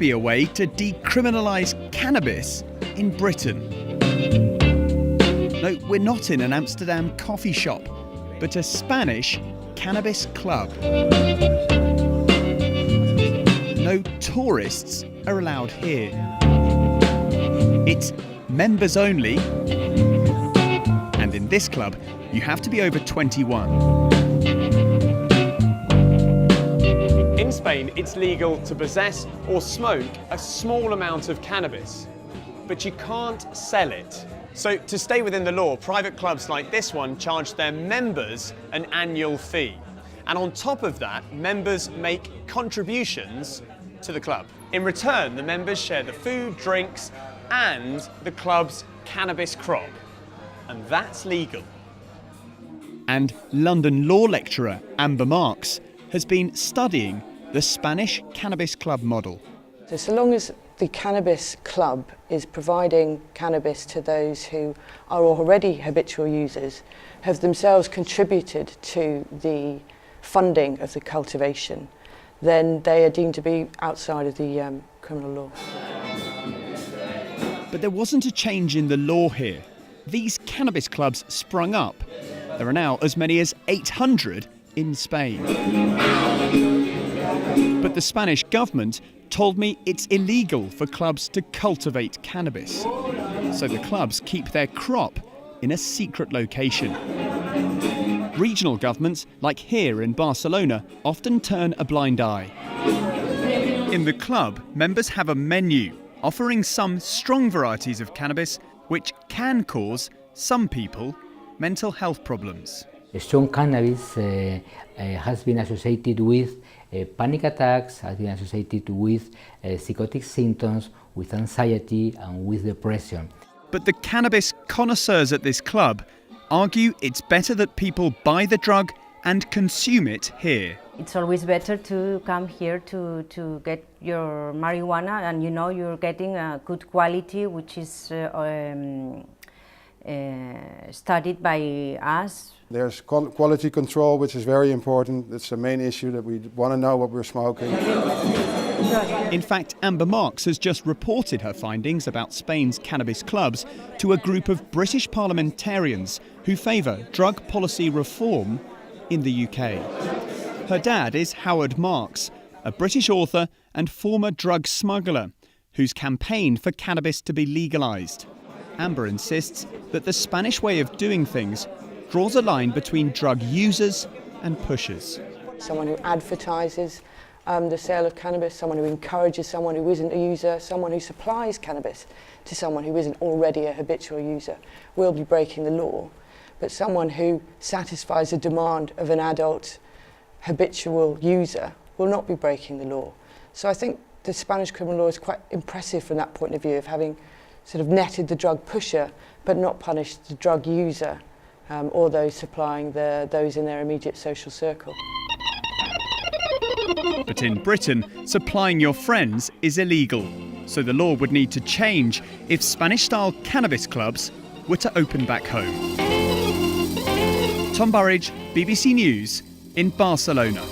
be a way to decriminalise cannabis in Britain. No, we're not in an Amsterdam coffee shop, but a Spanish cannabis club. No tourists are allowed here. It's members only, and in this club, you have to be over 21. In Spain, it's legal to possess or smoke a small amount of cannabis, but you can't sell it. So to stay within the law, private clubs like this one charge their members an annual fee. And on top of that, members make contributions to the club. In return, the members share the food, drinks, and the club's cannabis crop. And that's legal. And London law lecturer Amber Marks has been studying the Spanish cannabis club model. So long as the cannabis club is providing cannabis to those who are already habitual users, have themselves contributed to the funding of the cultivation, then they are deemed to be outside of the criminal law. But there wasn't a change in the law here. These cannabis clubs sprung up. There are now as many as 800 in Spain. But the Spanish government told me it's illegal for clubs to cultivate cannabis. So the clubs keep their crop in a secret location. Regional governments, like here in Barcelona, often turn a blind eye. In the club, members have a menu offering some strong varieties of cannabis which can cause some people mental health problems. Strong cannabis has been associated with panic attacks, has been associated with psychotic symptoms, with anxiety and with depression. But the cannabis connoisseurs at this club argue it's better that people buy the drug and consume it here. It's always better to come here to get your marijuana, and you know you're getting a good quality, which is studied by us. There's quality control, which is very important. It's the main issue, that we want to know what we're smoking. In fact, Amber Marks has just reported her findings about Spain's cannabis clubs to a group of British parliamentarians who favour drug policy reform in the UK. Her dad is Howard Marks, a British author and former drug smuggler who's campaigned for cannabis to be legalised. Amber insists that the Spanish way of doing things draws a line between drug users and pushers. Someone who advertises the sale of cannabis, someone who encourages someone who isn't a user, someone who supplies cannabis to someone who isn't already a habitual user will be breaking the law. But someone who satisfies the demand of an adult habitual user will not be breaking the law. So I think the Spanish criminal law is quite impressive from that point of view, of having sort of netted the drug pusher but not punished the drug user or those supplying those in their immediate social circle. But in Britain, supplying your friends is illegal. So the law would need to change if Spanish-style cannabis clubs were to open back home. Tom Burridge, BBC News in Barcelona.